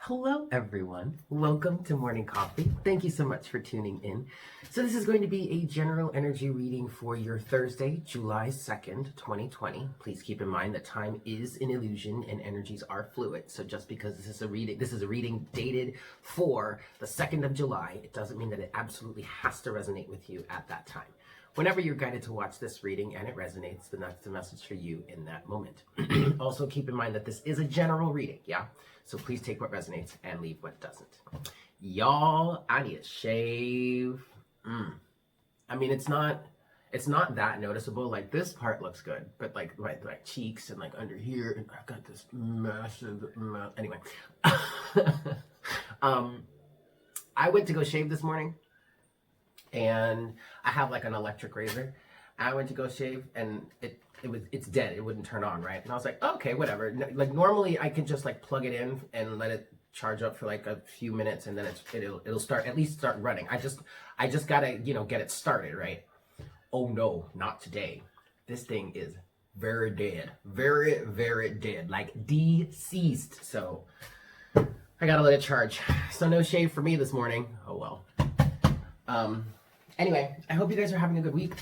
Hello everyone, welcome to Morning Coffee. Thank you so much for tuning in. So this is going to be a general energy reading for your Thursday, July 2nd, 2020. Please keep in mind that time is an illusion and energies are fluid. So just because this is a reading dated for the 2nd of July, it doesn't mean that it absolutely has to resonate with you at that time. Whenever you're guided to watch this reading and it resonates, then that's the message for you in that moment. Also keep in mind that this is a general reading, yeah? So please take what resonates and leave what doesn't. Y'all, I need a shave. I mean, it's not that noticeable. Like, this part looks good, but like my cheeks and like under here, and I've got this massive anyway. I went to go shave this morning, and I have like an electric razor. I went to go shave, and it's dead. It wouldn't turn on, right? And I was like, okay, whatever. Like, normally I can just like plug it in and let it charge up for like a few minutes, and then it'll start, at least start running. I just gotta, get it started, right? Oh no, not today. This thing is very dead. Very, very dead. Like, deceased. So I gotta let it charge. So no shave for me this morning. Oh well. Anyway, I hope you guys are having a good week.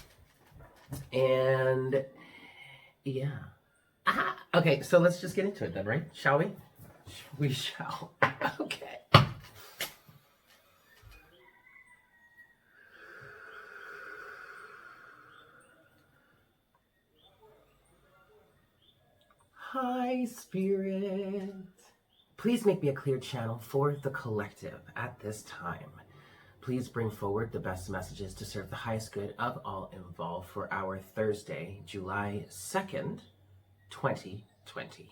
And yeah. Okay, so let's just get into it then, right? Shall we? We shall. Okay. Hi, Spirit. Please make me a clear channel for the collective at this time. Please bring forward the best messages to serve the highest good of all involved for our Thursday, July 2nd, 2020.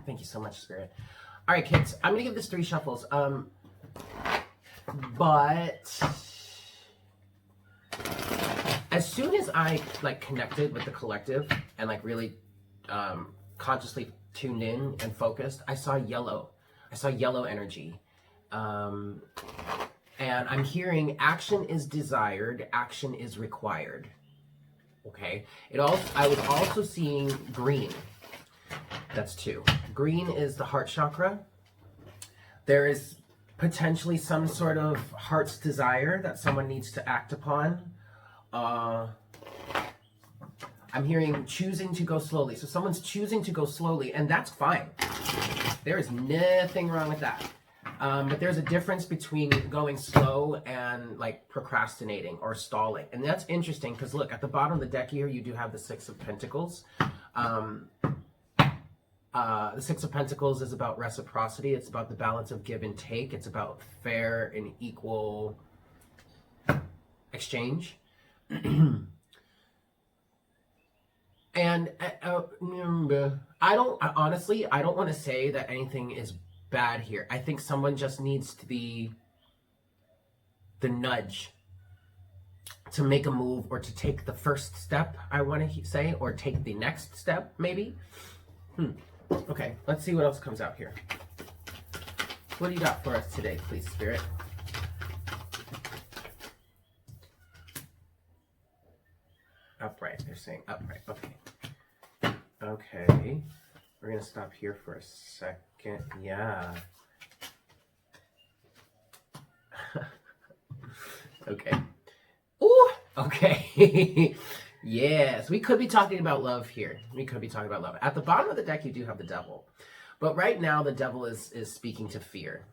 Thank you so much, Spirit. All right, kids, I'm going to give this 3 shuffles. But as soon as I connected with the collective and really consciously tuned in and focused, I saw yellow. I saw yellow energy. And I'm hearing action is desired, action is required. Okay? I was also seeing green. That's 2. Green is the heart chakra. There is potentially some sort of heart's desire that someone needs to act upon. I'm hearing choosing to go slowly. So someone's choosing to go slowly, and that's fine. There is nothing wrong with that. But there's a difference between going slow and procrastinating or stalling. And that's interesting because look, at the bottom of the deck here, you do have the 6 of Pentacles. The 6 of Pentacles is about reciprocity. It's about the balance of give and take. It's about fair and equal exchange. And I don't want to say that anything is bad here. I think someone just needs to be the nudge to make a move or to take the first step, I want to say, or take the next step, maybe. Okay, let's see what else comes out here. What do you got for us today, please, Spirit? Upright. They're saying upright. Okay. Okay. We're going to stop here for a second. Yeah. Okay. Ooh! Okay. Yes. We could be talking about love here. We could be talking about love. At the bottom of the deck, you do have the devil. But right now, the devil is speaking to fear.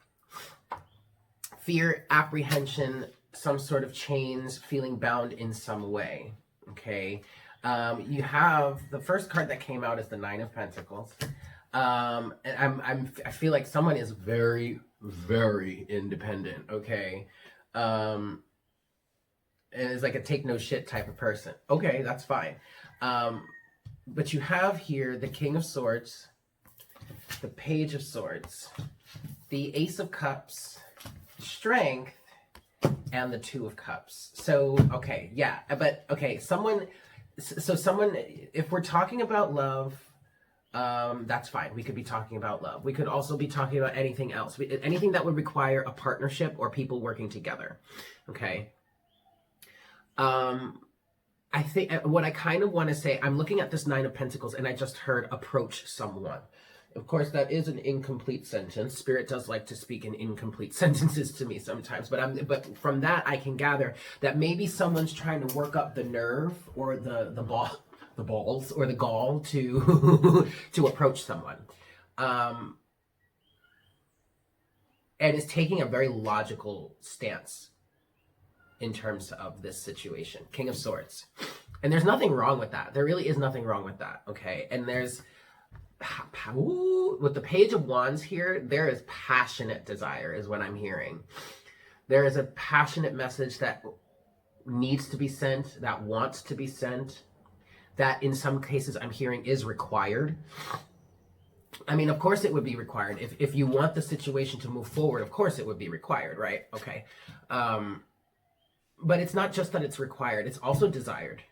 Fear, apprehension, some sort of chains, feeling bound in some way. Okay, you have the first card that came out is the 9 of Pentacles, and I feel like someone is very, very independent. Okay, and it's like a take no shit type of person. Okay, that's fine. But you have here the King of Swords, the Page of Swords, the Ace of Cups, Strength, and the 2 of Cups. So, okay, yeah, but, okay, someone, if we're talking about love, that's fine. We could be talking about love. We could also be talking about anything else. Anything that would require a partnership or people working together, okay? I think what I kind of want to say, I'm looking at this Nine of Pentacles and I just heard approach someone. Of course, that is an incomplete sentence. Spirit does like to speak in incomplete sentences to me sometimes, but from that I can gather that maybe someone's trying to work up the nerve or the balls or the gall to to approach someone, and is taking a very logical stance in terms of this situation. King of Swords. And there's nothing wrong with that. There really is nothing wrong with that, okay? And there's, with the Page of Wands here, there is passionate desire is what I'm hearing. There is a passionate message that needs to be sent, that wants to be sent, that in some cases I'm hearing is required. I mean, of course it would be required. If you want the situation to move forward, of course it would be required, right? Okay. But it's not just that it's required, it's also desired.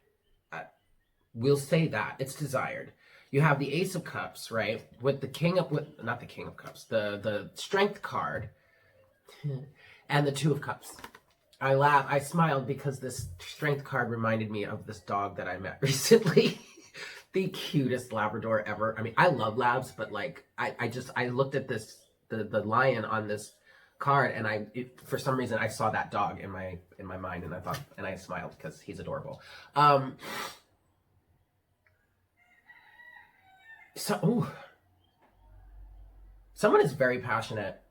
We'll say that. It's desired. You have the Ace of Cups, right? With the not the King of Cups, the Strength card, and the Two of Cups. I smiled because this Strength card reminded me of this dog that I met recently. The cutest Labrador ever. I mean, I love labs, but like, I looked at this, the lion on this card, and for some reason I saw that dog in my mind, and I smiled because he's adorable. Someone is very passionate,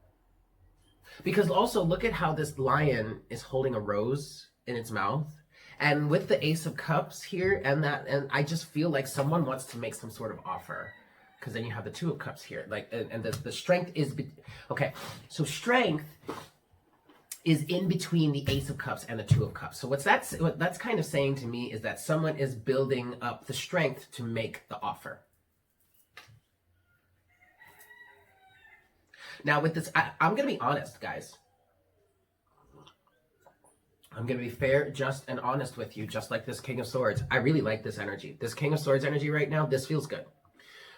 because also look at how this lion is holding a rose in its mouth, and with the Ace of Cups here, and I just feel like someone wants to make some sort of offer. Because then you have the Two of Cups here, like, and the Strength is, okay, so Strength is in between the Ace of Cups and the Two of Cups. So what that's kind of saying to me is that someone is building up the strength to make the offer. Now with this, I'm going to be honest, guys. I'm going to be fair, just, and honest with you, just like this King of Swords. I really like this energy. This King of Swords energy right now, this feels good.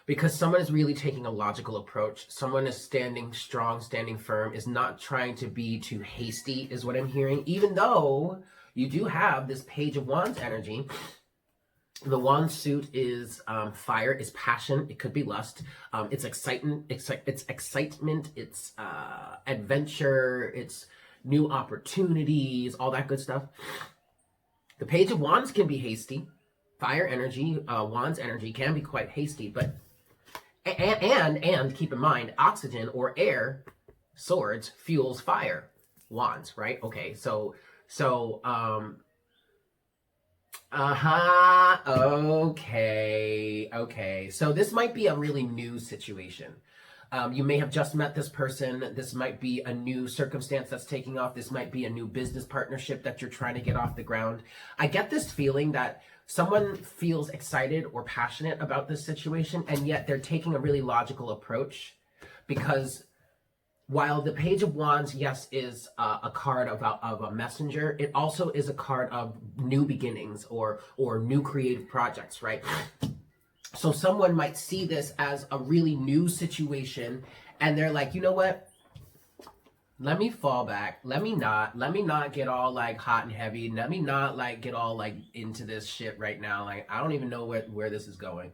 Because someone is really taking a logical approach. Someone is standing strong, standing firm, is not trying to be too hasty, is what I'm hearing. Even though you do have this Page of Wands energy. The wand suit is fire, is passion, it could be lust, it's excitement, it's adventure, it's new opportunities, all that good stuff. The Page of Wands can be hasty. Fire energy, Wands energy can be quite hasty, but and keep in mind, oxygen or air, swords, fuels fire, wands, right? Okay, so okay. So this might be a really new situation. You may have just met this person. This might be a new circumstance that's taking off. This might be a new business partnership that you're trying to get off the ground. I get this feeling that someone feels excited or passionate about this situation, and yet they're taking a really logical approach, because while the Page of Wands, yes, is a card of a messenger, it also is a card of new beginnings or new creative projects, right? So someone might see this as a really new situation, and they're like, you know what? Let me fall back. Let me not get all like hot and heavy. Let me not like get all like into this shit right now. Like, I don't even know where this is going.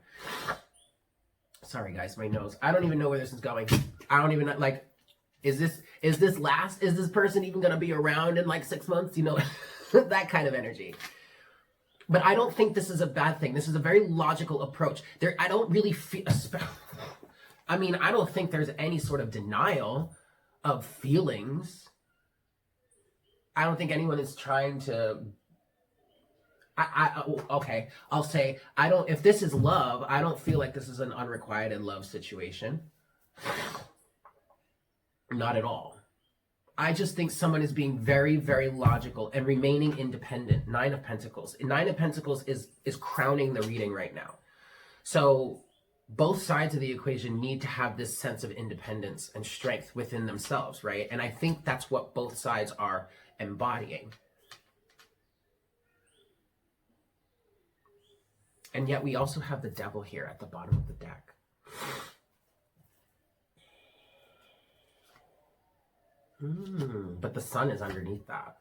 Sorry guys, my nose. I don't even know where this is going. I don't even like, is this person even gonna be around in like 6 months? You know, that kind of energy. But I don't think this is a bad thing. This is a very logical approach. I don't really feel, I mean, I don't think there's any sort of denial of feelings. I don't think anyone is trying to, okay, I'll say, if this is love, I don't feel like this is an unrequited love situation. Not at all. I just think someone is being very, very logical and remaining independent. Nine of Pentacles. Nine of Pentacles is crowning the reading right now. So both sides of the equation need to have this sense of independence and strength within themselves, right? And I think that's what both sides are embodying. And yet we also have the Devil here at the bottom of the deck. But the Sun is underneath that.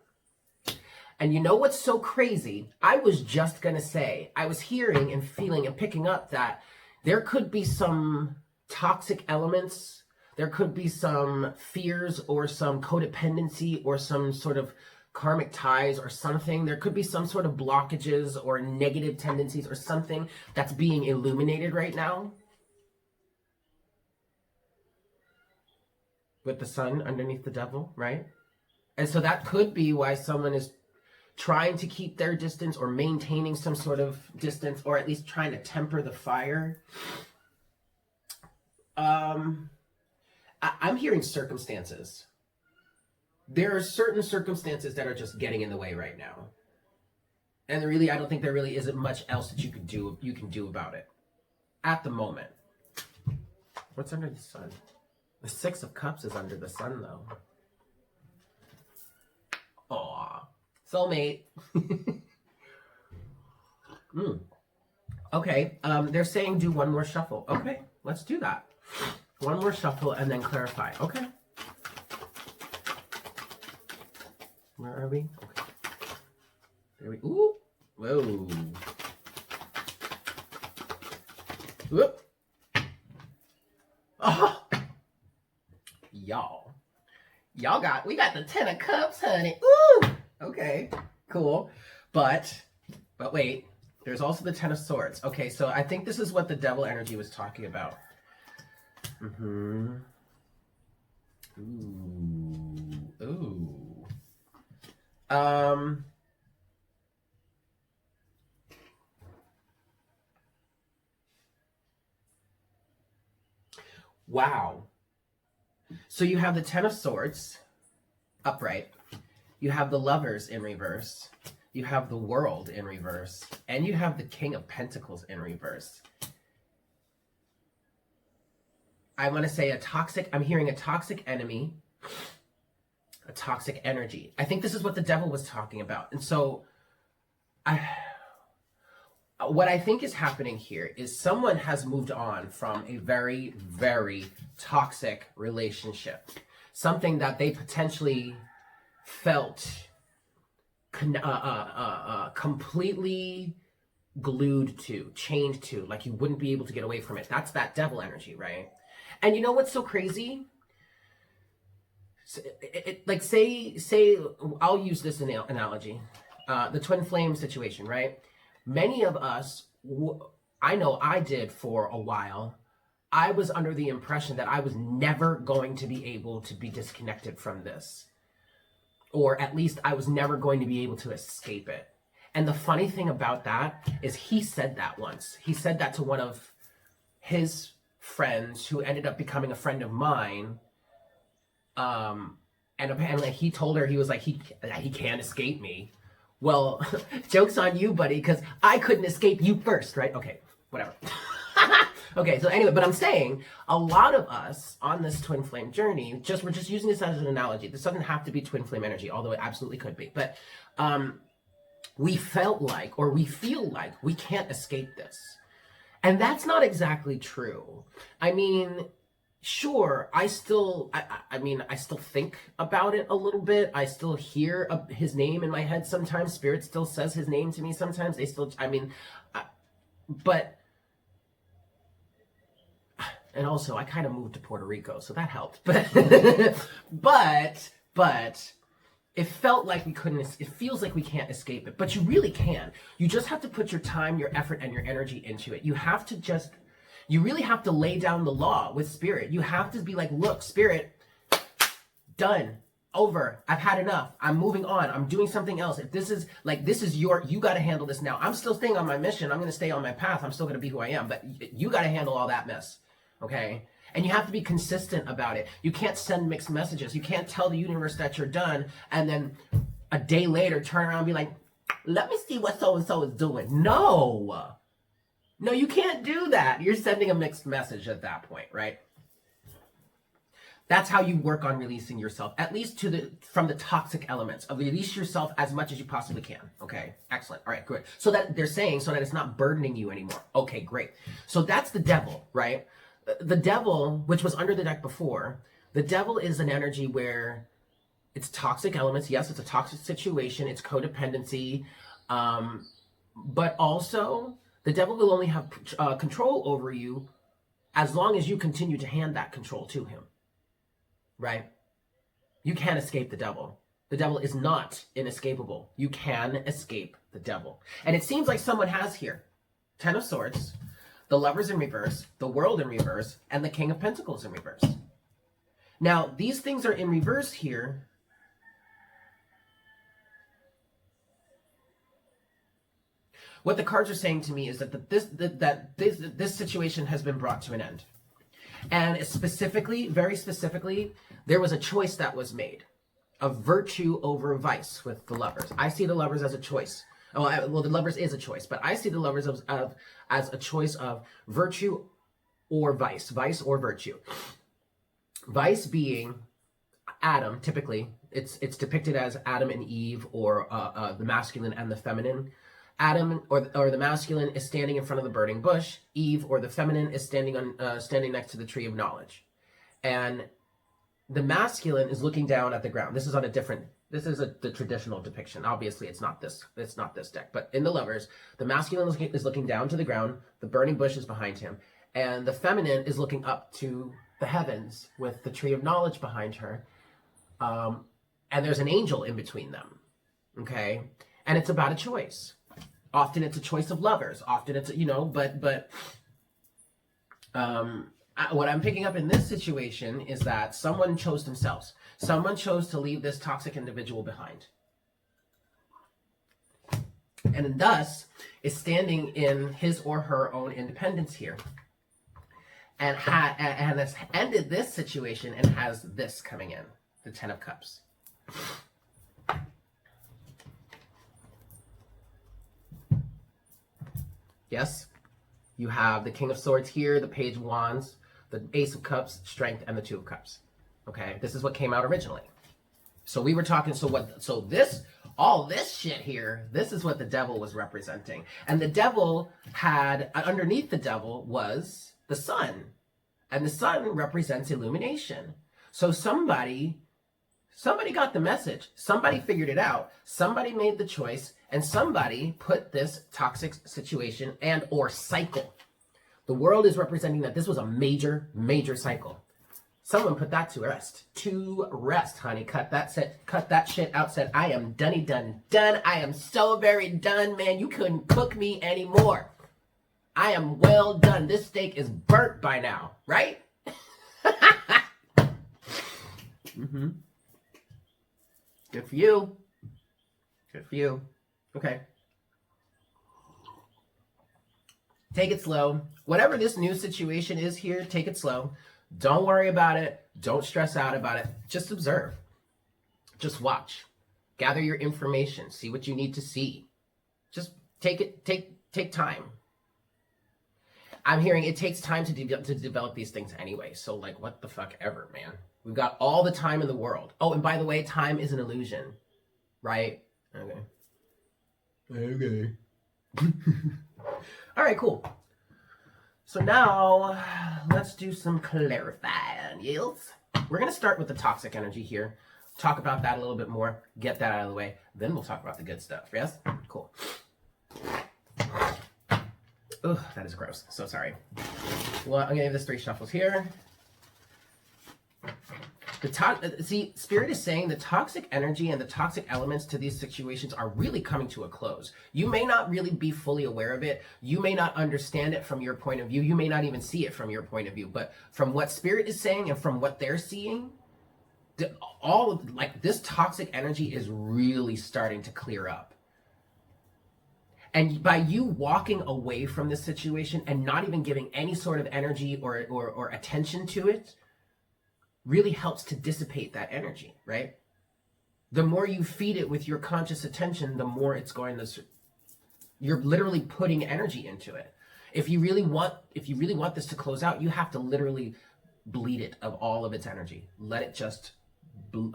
And you know what's so crazy? I was just going to say, I was hearing and feeling and picking up that there could be some toxic elements. There could be some fears or some codependency or some sort of karmic ties or something. There could be some sort of blockages or negative tendencies or something that's being illuminated right now. With the sun underneath the devil, right? And so that could be why someone is trying to keep their distance or maintaining some sort of distance, or at least trying to temper the fire. I'm hearing circumstances. There are certain circumstances that are just getting in the way right now. And really, I don't think there really isn't much else that you can do about it at the moment. What's under the sun? The Six of Cups is under the sun, though. Aw, soulmate. Okay, they're saying do one more shuffle. Okay, let's do that. One more shuffle and then clarify. Okay. Where are we? Okay. There we. Ooh. Whoa. Whoop. Oh. We got the Ten of Cups, honey. Ooh. Okay. Cool. But wait. There's also the Ten of Swords. Okay, so I think this is what the devil energy was talking about. Ooh. Wow. So you have the Ten of Swords upright. You have the Lovers in reverse. You have the World in reverse. And you have the King of Pentacles in reverse. I want to say I'm hearing a toxic enemy, a toxic energy. I think this is what the devil was talking about. And so what I think is happening here is someone has moved on from a very, very toxic relationship. Something that they potentially felt completely glued to, chained to, like you wouldn't be able to get away from it. That's that devil energy, right? And you know what's so crazy? Like say, I'll use this analogy, the twin flame situation, right? Many of us, I know I did for a while, I was under the impression that I was never going to be able to be disconnected from this. Or at least I was never going to be able to escape it. And the funny thing about that is he said that once. He said that to one of his friends who ended up becoming a friend of mine. And apparently he told her, he was like, he can't escape me. Well, joke's on you, buddy, because I couldn't escape you first, right? Okay, whatever. Okay, so anyway, but I'm saying a lot of us on this twin flame journey, we're just using this as an analogy. This doesn't have to be twin flame energy, although it absolutely could be. But we felt like, or we feel like, we can't escape this. And that's not exactly true. I mean, sure, I still think about it a little bit. I still hear his name in my head sometimes. Spirit still says his name to me sometimes. But... And also, I kind of moved to Puerto Rico, so that helped. But it felt like we couldn't, it feels like we can't escape it. But you really can. You just have to put your time, your effort, and your energy into it. You really have to lay down the law with Spirit. You have to be like, look, Spirit, done, over. I've had enough. I'm moving on. I'm doing something else. If this is you got to handle this now. I'm still staying on my mission. I'm going to stay on my path. I'm still going to be who I am. But you got to handle all that mess. Okay? And you have to be consistent about it. You can't send mixed messages. You can't tell the universe that you're done and then a day later turn around and be like, let me see what so-and-so is doing. No, you can't do that. You're sending a mixed message at that point, right? That's how you work on releasing yourself, at least from the toxic elements. Release yourself as much as you possibly can. Okay, excellent. All right, good. So that they're saying so that it's not burdening you anymore. Okay, great. So that's the devil, right? The devil, which was under the deck before, the devil is an energy where It's toxic elements. Yes, it's a toxic situation. It's codependency. But also, the devil will only have control over you as long as you continue to hand that control to him, right? You can't escape the devil. The devil is not inescapable. You can escape the devil. And it seems like someone has here. 10 of Swords, the Lovers in reverse, the World in reverse, and the King of Pentacles in reverse. Now, these things are in reverse here. What the cards are saying to me is that this situation has been brought to an end. And specifically, very specifically, there was a choice that was made of virtue over vice with the Lovers. I see the Lovers as a choice. Well, the Lovers is a choice, but I see the Lovers as a choice of virtue or vice or virtue. Vice being Adam, typically, it's depicted as Adam and Eve, or the masculine and the feminine. Adam, or the masculine, is standing in front of the burning bush. Eve, or the feminine, is standing next to the tree of knowledge. And the masculine is looking down at the ground. This is the traditional depiction. Obviously, it's not this deck. But in the Lovers, the masculine is looking down to the ground. The burning bush is behind him. And the feminine is looking up to the heavens with the tree of knowledge behind her. And there's an angel in between them. Okay? And it's about a choice. Often it's a choice of lovers. Often it's, but what I'm picking up in this situation is that someone chose themselves. Someone chose to leave this toxic individual behind. And thus is standing in his or her own independence here. And has ended this situation and has this coming in. The 10 of Cups. Yes, you have the King of Swords here, the Page of Wands, the Ace of Cups, Strength, and the 2 of Cups. Okay, this is what came out originally. So we were talking, all this shit here, this is what the devil was representing. And the devil had, underneath the devil was the sun. And the sun represents illumination. So somebody got the message. Somebody figured it out. Somebody made the choice. And somebody put this toxic situation and or cycle. The world is representing that this was a major, major cycle. Someone put that to rest. To rest, honey. Cut that shit out. Said, I am done. I am so very done, man. You couldn't cook me anymore. I am well done. This steak is burnt by now, right? Mm-hmm. Good for you. Good for you. Okay. Take it slow. Whatever this new situation is here, take it slow. Don't worry about it. Don't stress out about it. Just observe. Just watch. Gather your information. See what you need to see. Just take time. I'm hearing it takes time to develop these things anyway. So like, what the fuck ever, man. We've got all the time in the world. Oh, and by the way, time is an illusion. Right? Okay. Okay. All right, cool. So now, let's do some clarifying, yes? We're going to start with the toxic energy here. Talk about that a little bit more. Get that out of the way. Then we'll talk about the good stuff, yes? Cool. Ugh, that is gross. So sorry. Well, I'm going to give this 3 shuffles here. See, Spirit is saying the toxic energy and the toxic elements to these situations are really coming to a close. You may not really be fully aware of it. You may not understand it from your point of view. You may not even see it from your point of view. But from what Spirit is saying and from what they're seeing, this toxic energy is really starting to clear up. And by you walking away from this situation and not even giving any sort of energy or attention to it, really helps to dissipate that energy, right? The more you feed it with your conscious attention, the more it's going to, you're literally putting energy into it. If you really want this to close out, you have to literally bleed it of all of its energy. Let it just bleed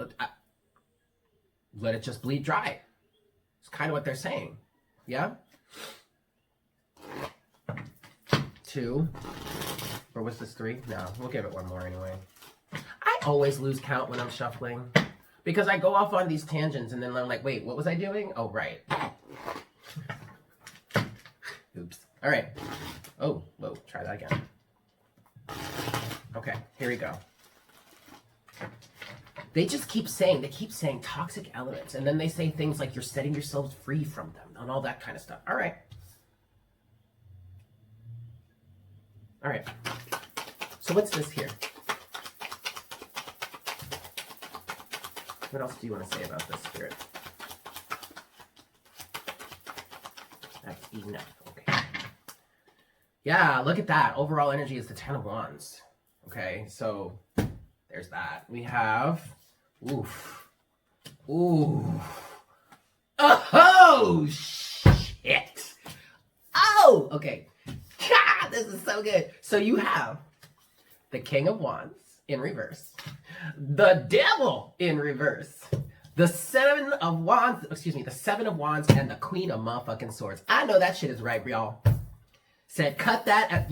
dry. It's kind of what they're saying. Yeah? 2, or was this 3? No, we'll give it one more anyway. I always lose count when I'm shuffling. Because I go off on these tangents and then I'm like, wait, what was I doing? Oh, right. Oops. All right. Oh, whoa, try that again. Okay, here we go. They keep saying toxic elements, and then they say things like you're setting yourselves free from them and all that kind of stuff. All right. All right. So what's this here? What else do you want to say about this, Spirit? That's enough. Okay. Yeah, look at that. Overall energy is the 10 of Wands. Okay, so there's that. We have... Oof. Ooh. Oh, shit. Oh, okay. God, this is so good. So you have the King of Wands in reverse, the Devil in reverse, the Seven of Wands, the Seven of Wands, and the Queen of motherfucking Swords. I know that shit is right, y'all. Said, cut that,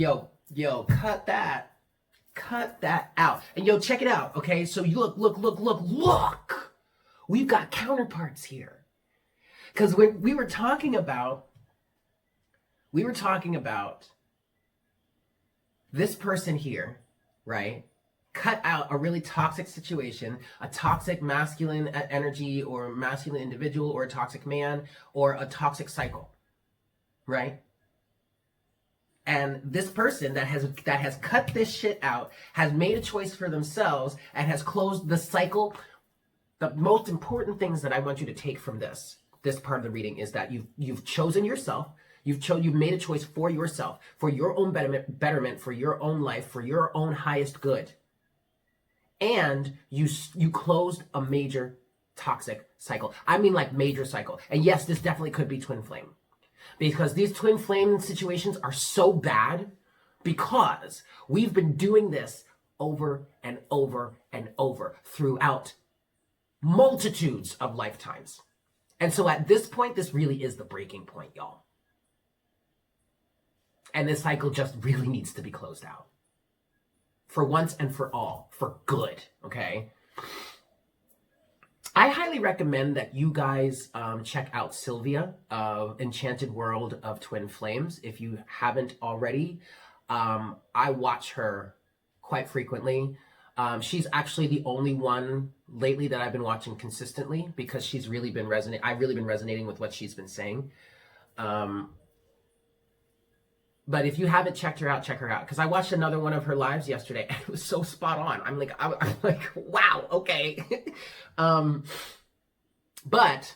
cut that out. And yo, check it out, okay? So you look. We've got counterparts here. Because when we were talking about this person here, right? Cut out a really toxic situation, a toxic masculine energy or masculine individual or a toxic man or a toxic cycle, right? And this person that has cut this shit out has made a choice for themselves and has closed the cycle. The most important things that I want you to take from this part of the reading is that you've chosen yourself. You've made a choice for yourself, for your own betterment, for your own life, for your own highest good. And you closed a major toxic cycle. I mean, like, major cycle. And yes, this definitely could be twin flame. Because these twin flame situations are so bad because we've been doing this over and over and over throughout multitudes of lifetimes. And so at this point, this really is the breaking point, y'all. And this cycle just really needs to be closed out. For once and for all. For good, okay? I highly recommend that you guys check out Sylvia of Enchanted World of Twin Flames. If you haven't already, I watch her quite frequently. She's actually the only one lately that I've been watching consistently because she's really been I've really been resonating with what she's been saying. But if you haven't checked her out, check her out. Because I watched another one of her lives yesterday, and it was so spot on. I'm like, wow, okay. But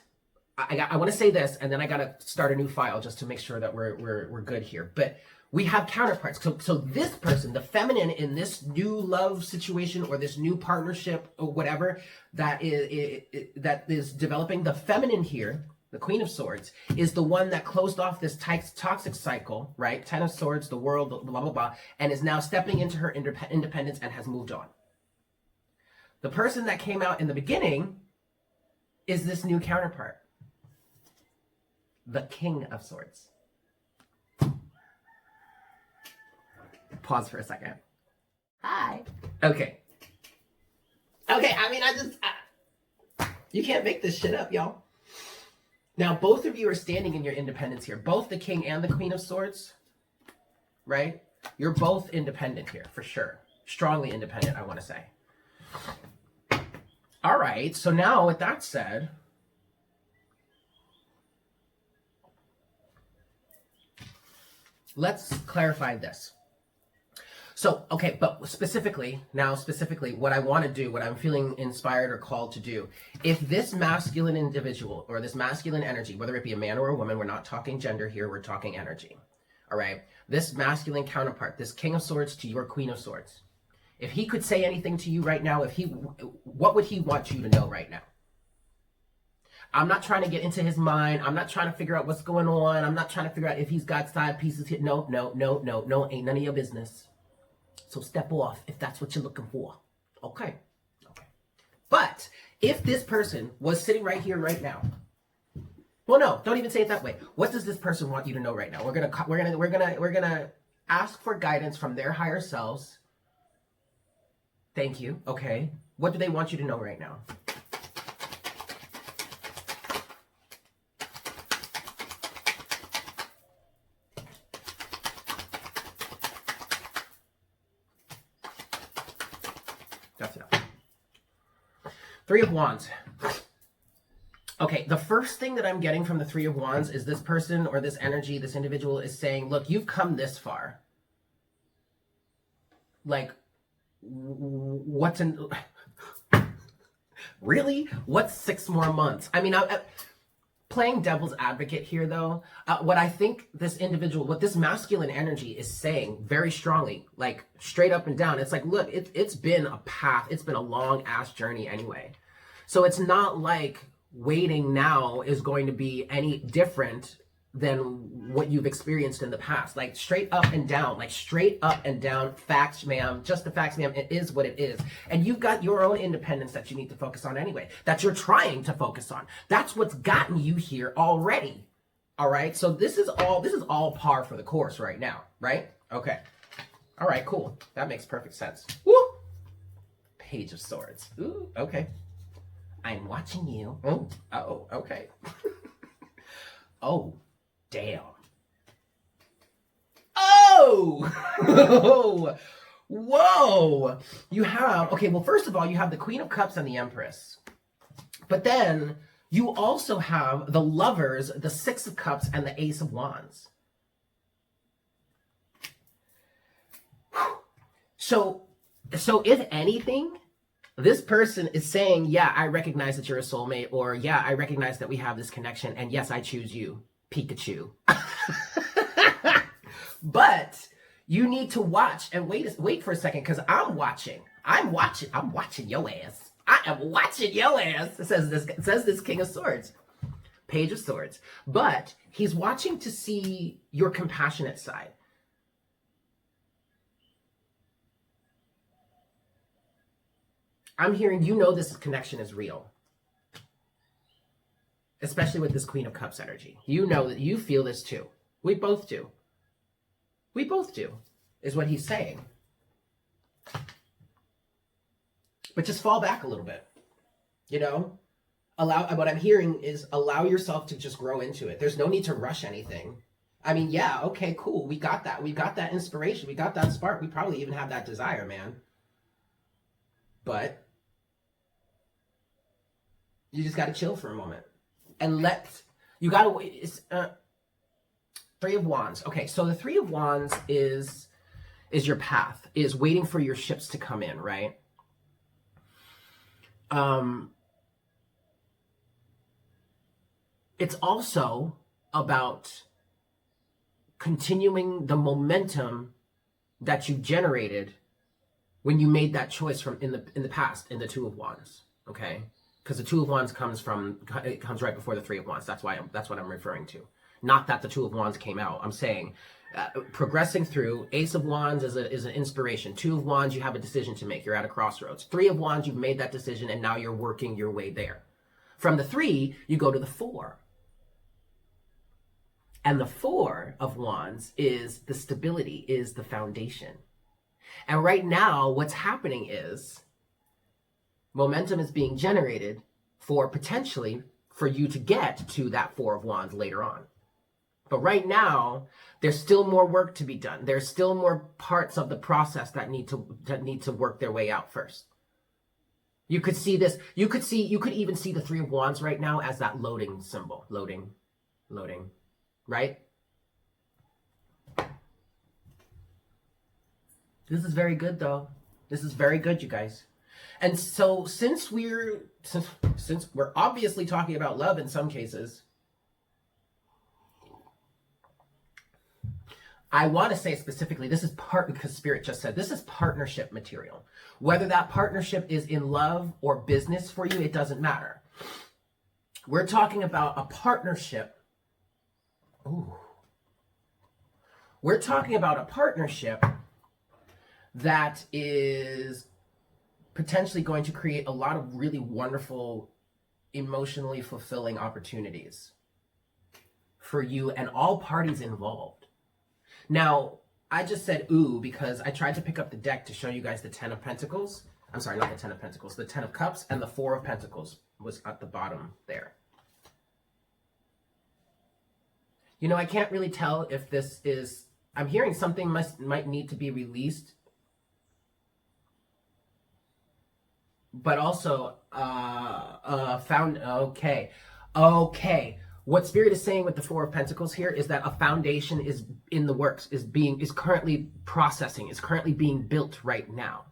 I want to say this, and then I got to start a new file just to make sure that we're good here. But we have counterparts. So this person, the feminine in this new love situation or this new partnership or whatever that is developing, the feminine here, the Queen of Swords, is the one that closed off this toxic cycle, right? 10 of Swords, the world, blah, blah, blah, and is now stepping into her independence and has moved on. The person that came out in the beginning is this new counterpart, the King of Swords. Pause for a second. Hi. Okay, I mean, you can't make this shit up, y'all. Now, both of you are standing in your independence here. Both the King and the Queen of Swords, right? You're both independent here, for sure. Strongly independent, I want to say. All right, so now with that said, let's clarify this. So, okay, but specifically, what I want to do, what I'm feeling inspired or called to do, if this masculine individual or this masculine energy, whether it be a man or a woman, we're not talking gender here, we're talking energy, all right? This masculine counterpart, this King of Swords to your Queen of Swords, if he could say anything to you right now, what would he want you to know right now? I'm not trying to get into his mind. I'm not trying to figure out what's going on. I'm not trying to figure out if he's got side pieces here. No, ain't none of your business. So step off if that's what you're looking for. Okay. But if this person was sitting right here, right now, well, no, don't even say it that way. What does this person want you to know right now? We're gonna ask for guidance from their higher selves. Thank you. Okay. What do they want you to know right now? That's enough. Three of Wands. Okay, the first thing that I'm getting from the Three of Wands is this person or this energy, this individual is saying, look, you've come this far. Like, what's in... Really? What's 6 more months? I mean, playing devil's advocate here, though, what I think this individual, what this masculine energy is saying very strongly, like straight up and down, it's like, look, it's been a path. It's been a long-ass journey anyway. So it's not like waiting now is going to be any different than what you've experienced in the past. Like straight up and down, facts, ma'am, just the facts, ma'am. It is what it is. And you've got your own independence that you need to focus on anyway, that you're trying to focus on. That's what's gotten you here already. All right. So this is all par for the course right now, right? Okay. All right, cool. That makes perfect sense. Woo! Page of Swords. Ooh, okay. I'm watching you. Oh, okay. Oh, damn. Oh! Whoa! You have, okay, well, first of all, you have the Queen of Cups and the Empress. But then you also have the Lovers, the Six of Cups, and the Ace of Wands. So if anything, this person is saying, yeah, I recognize that you're a soulmate, or yeah, I recognize that we have this connection, and yes, I choose you, Pikachu. But you need to watch and wait for a second, because I'm watching your ass. I am watching your ass. It says this King of Swords, Page of Swords. But he's watching to see your compassionate side. I'm hearing, you know, this connection is real. Especially with this Queen of Cups energy. You know that you feel this too. We both do. We both do, is what he's saying. But just fall back a little bit. You know? What I'm hearing is allow yourself to just grow into it. There's no need to rush anything. I mean, yeah, okay, cool. We got that. We got that inspiration. We got that spark. We probably even have that desire, man. But you just got to chill for a moment. And you got to wait. Three of Wands. Okay, so the Three of Wands is your path, is waiting for your ships to come in, right? It's also about continuing the momentum that you generated when you made that choice from in the past, in the Two of Wands, okay? Because the Two of Wands comes right before the Three of Wands. That's what I'm referring to. Not that the Two of Wands came out. I'm saying progressing through. Ace of Wands is an inspiration. Two of Wands, you have a decision to make. You're at a crossroads. Three of Wands, you've made that decision, and now you're working your way there. From the 3, you go to the 4. And the 4 of Wands is the stability, is the foundation. And right now, what's happening is momentum is being generated for potentially for you to get to that 4 of Wands later on. But right now, there's still more work to be done. There's still more parts of the process that need to work their way out first. You could see this. You could even see the 3 of Wands right now as that loading symbol. Loading, right? This is very good, though. This is very good, you guys. And so since we're obviously talking about love in some cases, I want to say specifically, this is because Spirit just said, this is partnership material. Whether that partnership is in love or business for you, it doesn't matter. We're talking about a partnership. Ooh. We're talking about a partnership that is potentially going to create a lot of really wonderful, emotionally fulfilling opportunities for you and all parties involved. Now, I just said ooh because I tried to pick up the deck to show you guys the 10 of Pentacles. I'm sorry, not the 10 of Pentacles, the 10 of Cups, and the 4 of Pentacles was at the bottom there. You know, I can't really tell if this is, I'm hearing something might need to be released. but also okay. What Spirit is saying with the Four of Pentacles here is that a foundation is in the works, is currently processing, is currently being built right now.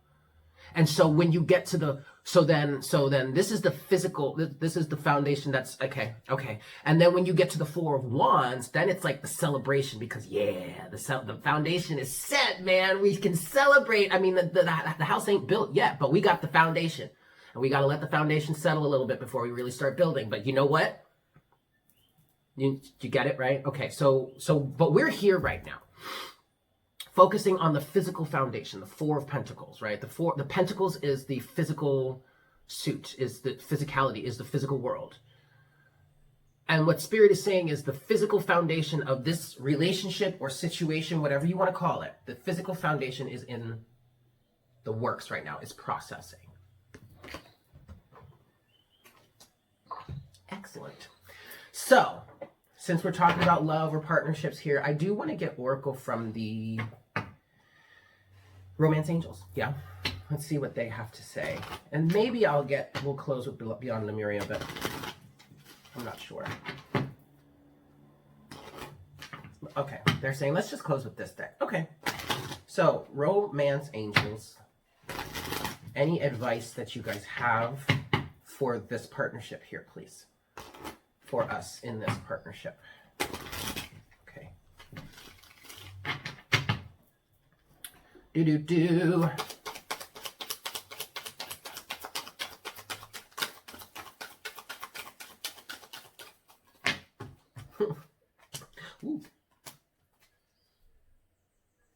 And so when you get to the, so then this is the physical, this is the foundation that's, okay. And then when you get to the Four of Wands, then it's like the celebration, because the foundation is set, man. We can celebrate. I mean, the house ain't built yet, but we got the foundation. And we got to let the foundation settle a little bit before we really start building. But you know what? You get it, right? Okay, but we're here right now, focusing on the physical foundation, the Four of Pentacles, right? The Pentacles is the physical suit, is the physicality, is the physical world. And what Spirit is saying is the physical foundation of this relationship or situation, whatever you want to call it, the physical foundation is in the works right now, is processing. Excellent. So, since we're talking about love or partnerships here, I do want to get Oracle from the Romance Angels. Yeah. Let's see what they have to say. And maybe we'll close with Beyond Lemuria, but I'm not sure. Okay. They're saying, let's just close with this deck. Okay. So, Romance Angels, any advice that you guys have for this partnership here, please? For us in this partnership. Okay. Do.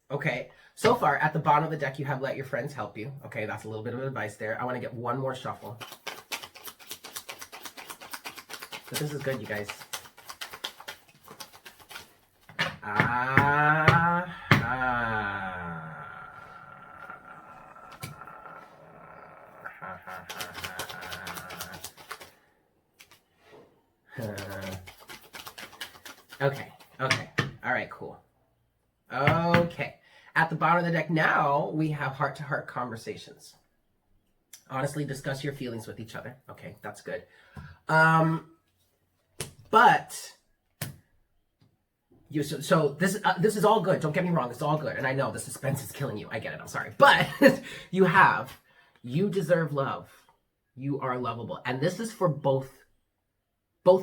Okay. So far, at the bottom of the deck, you have let your friends help you. Okay, that's a little bit of advice there. I want to get one more shuffle. But this is good, you guys. Okay. All right, cool. Okay. At the bottom of the deck now, we have heart-to-heart conversations. Honestly, discuss your feelings with each other. Okay, that's good. But so this is all good. Don't get me wrong, it's all good. And I know the suspense is killing you. I get it. I'm sorry. But you deserve love. You are lovable. And this is for both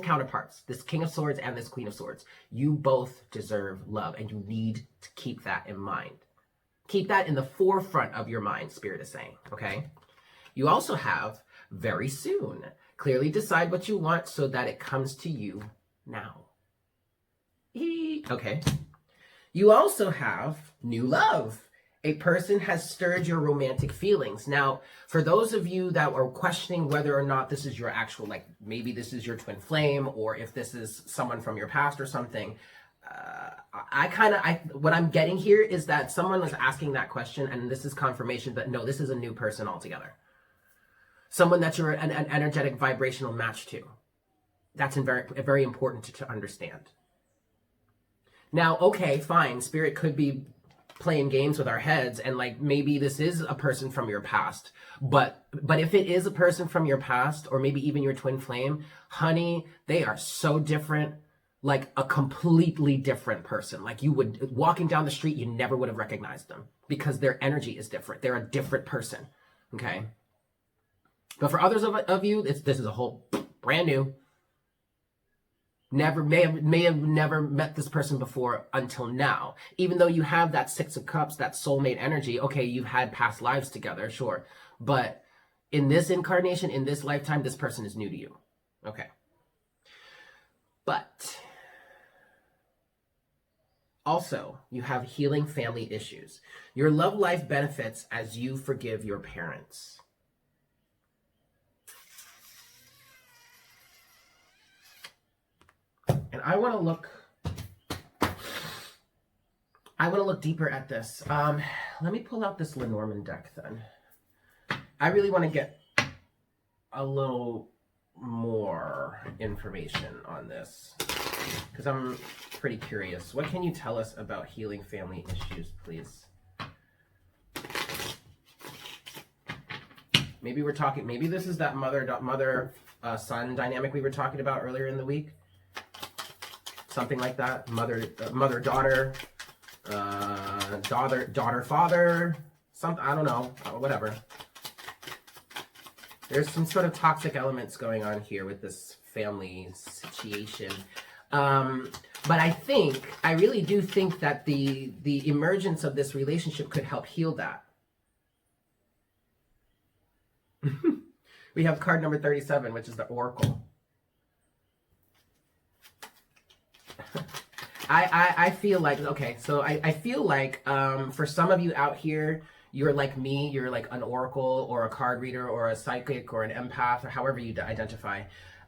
counterparts, this King of Swords and this Queen of Swords. You both deserve love, and you need to keep that in mind. Keep that in the forefront of your mind, Spirit is saying, okay? You also have very soon. Clearly decide what you want so that it comes to you now. Okay. You also have new love. A person has stirred your romantic feelings. Now, for those of you that are questioning whether or not this is your actual, like, maybe this is your twin flame, or if this is someone from your past or something, what I'm getting here is that someone was asking that question, and this is confirmation that no, this is a new person altogether. Someone that you're an energetic vibrational match to. That's very important to understand. Now, okay, fine. Spirit could be playing games with our heads, and like maybe this is a person from your past. But if it is a person from your past, or maybe even your twin flame, honey, they are so different. Like a completely different person. Like you would, walking down the street, you never would have recognized them because their energy is different. They're a different person. Okay. But for others of you, this is a whole brand new. May have never met this person before until now. Even though you have that Six of Cups, that soulmate energy. Okay, you've had past lives together, sure. But in this incarnation, in this lifetime, this person is new to you. Okay. But also, you have healing family issues. Your love life benefits as you forgive your parents. And I want to look deeper at this. Let me pull out this Lenormand deck then. I really want to get a little more information on this because I'm pretty curious. What can you tell us about healing family issues, please? Maybe maybe this is that son dynamic we were talking about earlier in the week. Something like that. Mother-daughter, daughter-father, something, I don't know, whatever. There's some sort of toxic elements going on here with this family situation. But I really do think that the emergence of this relationship could help heal that. We have card number 37, which is the Oracle. I feel like, okay, so I feel like for some of you out here, you're like me, you're like an oracle or a card reader or a psychic or an empath or however you identify.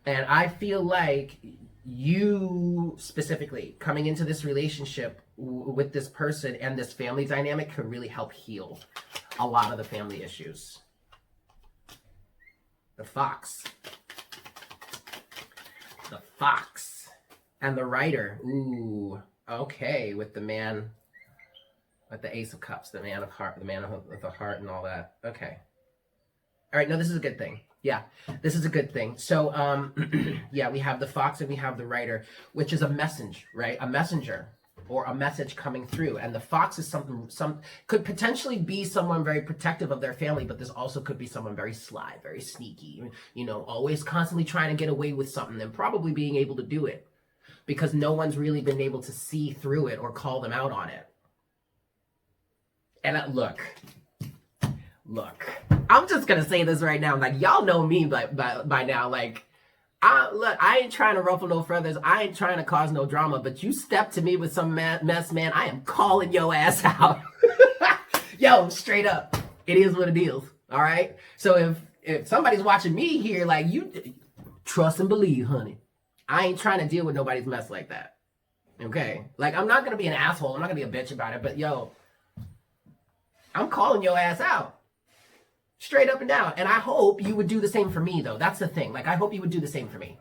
And I feel like you specifically coming into this relationship with this person and this family dynamic could really help heal a lot of the family issues. The fox. The fox. And the writer. Ooh, okay, with the man, with the Ace of Cups, the man of heart, the man of the heart and all that. Okay. All right, no, this is a good thing. Yeah, this is a good thing. So, yeah, we have the fox and we have the writer, which is a message, right? A messenger or a message coming through. And the fox is could potentially be someone very protective of their family, but this also could be someone very sly, very sneaky, you know, always constantly trying to get away with something and probably being able to do it because no one's really been able to see through it or call them out on it. And look, I'm just gonna say this right now. Like, y'all know me by now. Like, I ain't trying to ruffle no feathers. I ain't trying to cause no drama. But you step to me with some mess, man, I am calling your ass out. Yo, straight up. It is what it is. All right? So if somebody's watching me here, like, you trust and believe, honey. I ain't trying to deal with nobody's mess like that. Okay? Like, I'm not gonna be an asshole. I'm not gonna be a bitch about it. But, yo, I'm calling your ass out. Straight up and down. And I hope you would do the same for me, though. That's the thing. Like, I hope you would do the same for me.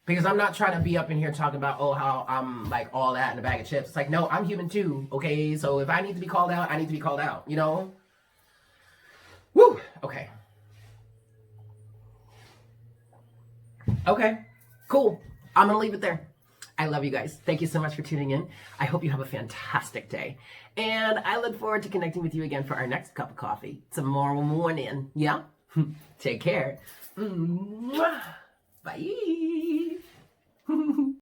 Because I'm not trying to be up in here talking about, oh, how I'm, like, all that in a bag of chips. It's like, no, I'm human, too, okay? So if I need to be called out, I need to be called out, you know? Woo! Okay. Okay. Cool. I'm going to leave it there. I love you guys. Thank you so much for tuning in. I hope you have a fantastic day. And I look forward to connecting with you again for our next cup of coffee tomorrow morning. Yeah? Take care. Bye.